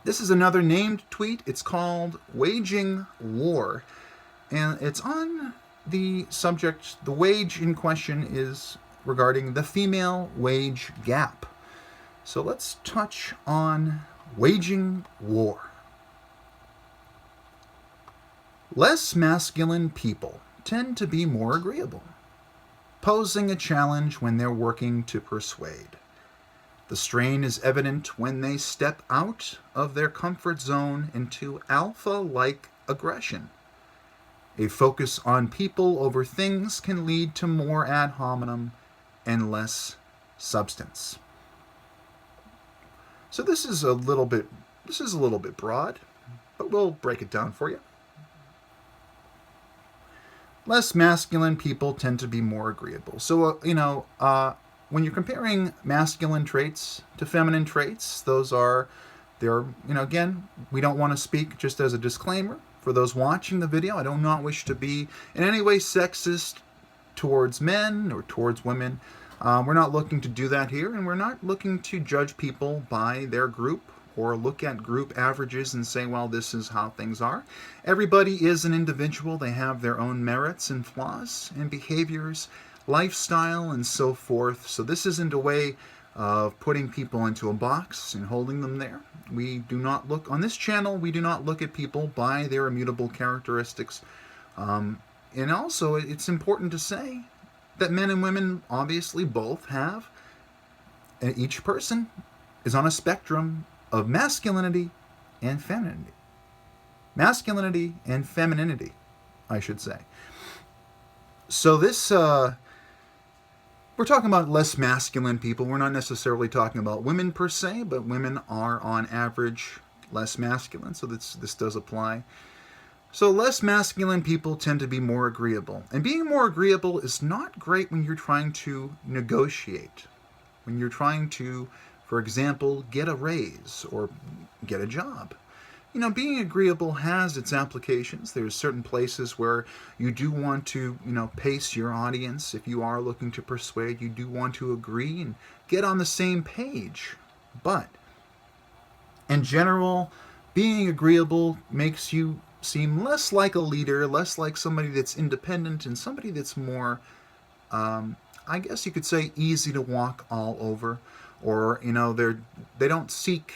This is another named tweet. It's called Waging War. And it's on the subject, the wage in question is regarding the female wage gap. So let's touch on waging war. Less masculine people tend to be more agreeable, posing a challenge when they're working to persuade. The strain is evident when they step out of their comfort zone into alpha-like aggression. A focus on people over things can lead to more ad hominem and less substance. So this is a little bit broad, but we'll break it down for you. Less masculine people tend to be more agreeable. So, when you're comparing masculine traits to feminine traits, again, we don't want to speak, just as a disclaimer, for those watching the video, I do not wish to be in any way sexist towards men or towards women. We're not looking to do that here, and we're not looking to judge people by their group or look at group averages and say, well, this is how things are. Everybody is an individual. They have their own merits and flaws and behaviors, lifestyle, and so forth. So this isn't a way of putting people into a box and holding them there. We do not look, on this channel, we do not look at people by their immutable characteristics. And also, it's important to say that men and women obviously both have, and each person is on a spectrum of masculinity and femininity. Masculinity and femininity, I should say. So this, we're talking about less masculine people. We're not necessarily talking about women per se, but women are on average less masculine, so this does apply. So less masculine people tend to be more agreeable. And being more agreeable is not great when you're trying to negotiate. When you're trying to, for example, get a raise or get a job. Being agreeable has its applications. There's certain places where you do want to, pace your audience. If you are looking to persuade, you do want to agree and get on the same page. But in general, being agreeable makes you seem less like a leader, less like somebody that's independent, and somebody that's more, I guess you could say, easy to walk all over. Or, they don't seek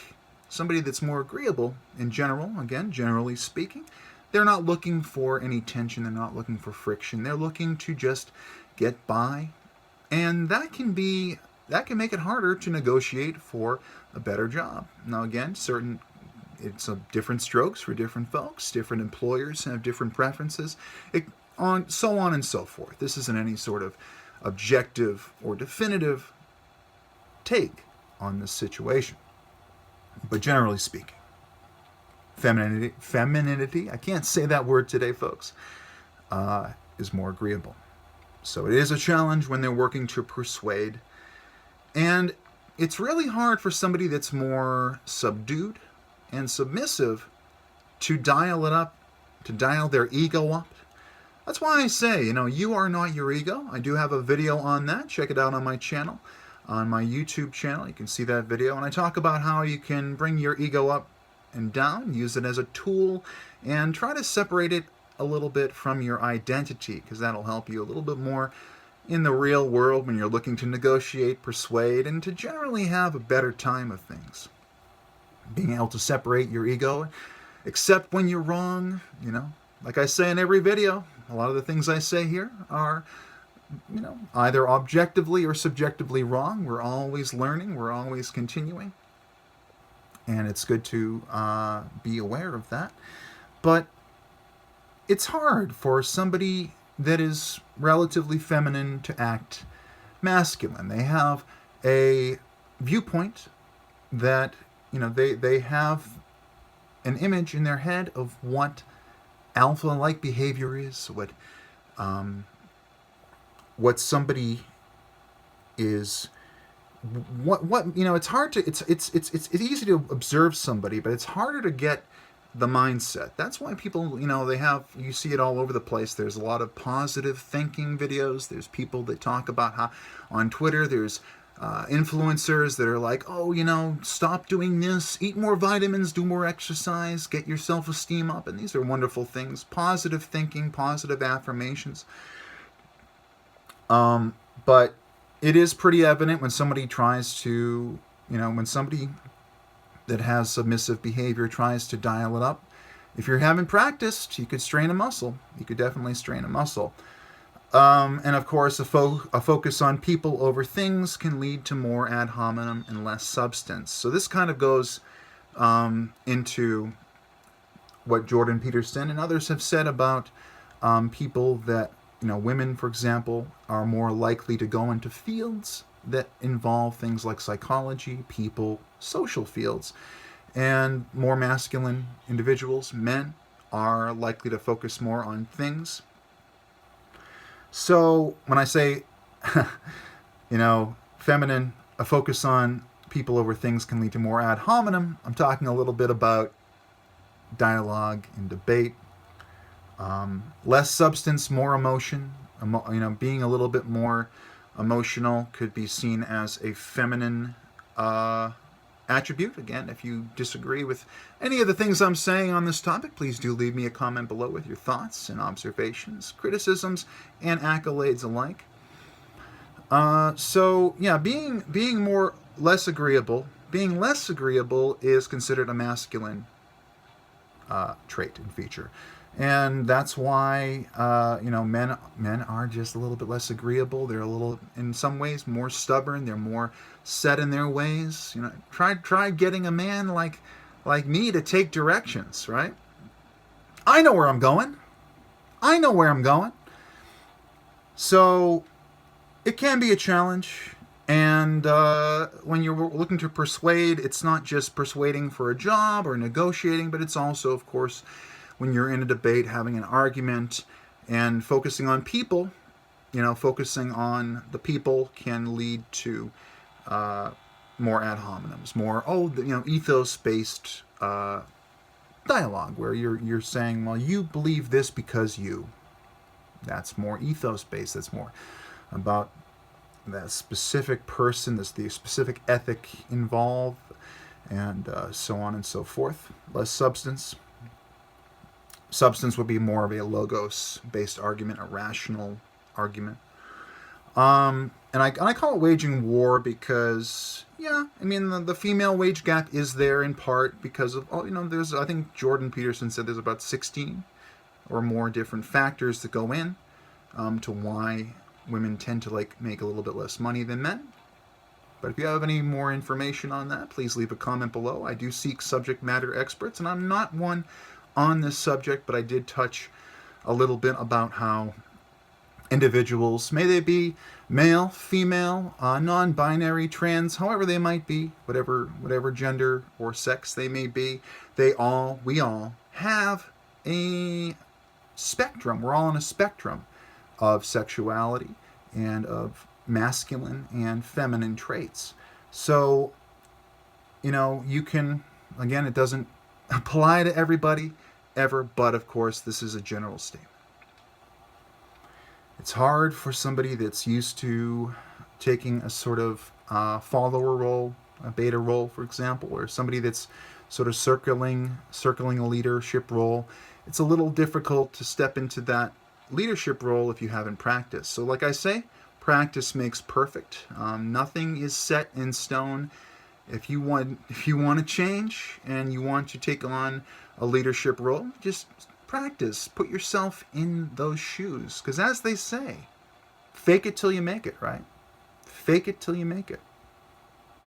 somebody that's more agreeable in general, again, generally speaking. They're not looking for any tension. They're not looking for friction. They're looking to just get by. And that can make it harder to negotiate for a better job. Now, again, it's different strokes for different folks. Different employers have different preferences, so on and so forth. This isn't any sort of objective or definitive take on this situation. But generally speaking, femininity, I can't say that word today, folks, is more agreeable. So it is a challenge when they're working to persuade. And it's really hard for somebody that's more subdued and submissive to dial it up, to dial their ego up. That's why I say, you are not your ego. I do have a video on that. Check it out on my channel. On my YouTube channel, you can see that video, and I talk about how you can bring your ego up and down, use it as a tool, and try to separate it a little bit from your identity, because that'll help you a little bit more in the real world when you're looking to negotiate, persuade, and to generally have a better time of things. Being able to separate your ego, accept when you're wrong, like I say in every video, a lot of the things I say here are either objectively or subjectively wrong. We're always learning. We're always continuing. And it's good to be aware of that. But it's hard for somebody that is relatively feminine to act masculine. They have a viewpoint that, they have an image in their head of what alpha-like behavior is, what somebody is, it's hard to, it's easy to observe somebody, but it's harder to get the mindset. That's why people, you see it all over the place. There's a lot of positive thinking videos. There's people that talk about how, on Twitter, there's influencers that are like, oh, stop doing this, eat more vitamins, do more exercise, get your self-esteem up. And these are wonderful things. Positive thinking, positive affirmations. But it is pretty evident when somebody tries to, when somebody that has submissive behavior tries to dial it up. If you haven't practiced, you could strain a muscle. You could definitely strain a muscle. And of course, a focus on people over things can lead to more ad hominem and less substance. So this kind of goes into what Jordan Peterson and others have said about people that, women, for example, are more likely to go into fields that involve things like psychology, people, social fields. And more masculine individuals, men, are likely to focus more on things. So when I say, feminine, a focus on people over things can lead to more ad hominem, I'm talking a little bit about dialogue and debate. Less substance, more emotion. Being a little bit more emotional could be seen as a feminine attribute. Again, if you disagree with any of the things I'm saying on this topic, please do leave me a comment below with your thoughts and observations, criticisms, and accolades alike. Being less agreeable is considered a masculine trait and feature. And that's why, men are just a little bit less agreeable. They're a little, in some ways, more stubborn. They're more set in their ways. Try getting a man like me to take directions, right? I know where I'm going. So it can be a challenge. And when you're looking to persuade, it's not just persuading for a job or negotiating, but it's also, of course, when you're in a debate, having an argument, and focusing on people, focusing on the people can lead to more ad hominems, more ethos-based dialogue, where you're saying, well, you believe this because you. That's more ethos-based. That's more about that specific person, the specific ethic involved, and so on and so forth. Less substance. Substance would be more of a logos-based argument, a rational argument. And I call it waging war because, the female wage gap is there in part because of, I think Jordan Peterson said there's about 16 or more different factors that go in to why women tend to make a little bit less money than men. But if you have any more information on that, please leave a comment below. I do seek subject matter experts, and I'm not one on this subject, but I did touch a little bit about how individuals, may they be male, female, non-binary, trans, however they might be, whatever gender or sex they may be, we all have a spectrum. We're all on a spectrum of sexuality and of masculine and feminine traits. So, you can, again, it doesn't apply to everybody ever, but of course this is a general statement. It's hard for somebody that's used to taking a sort of follower role, a beta role, for example, or somebody that's sort of circling a leadership role. It's a little difficult to step into that leadership role if you haven't practiced. So like I say, practice makes perfect. Nothing is set in stone. If you want to change and you want to take on a leadership role, just practice. Put yourself in those shoes. Because as they say, fake it till you make it, right? Fake it till you make it.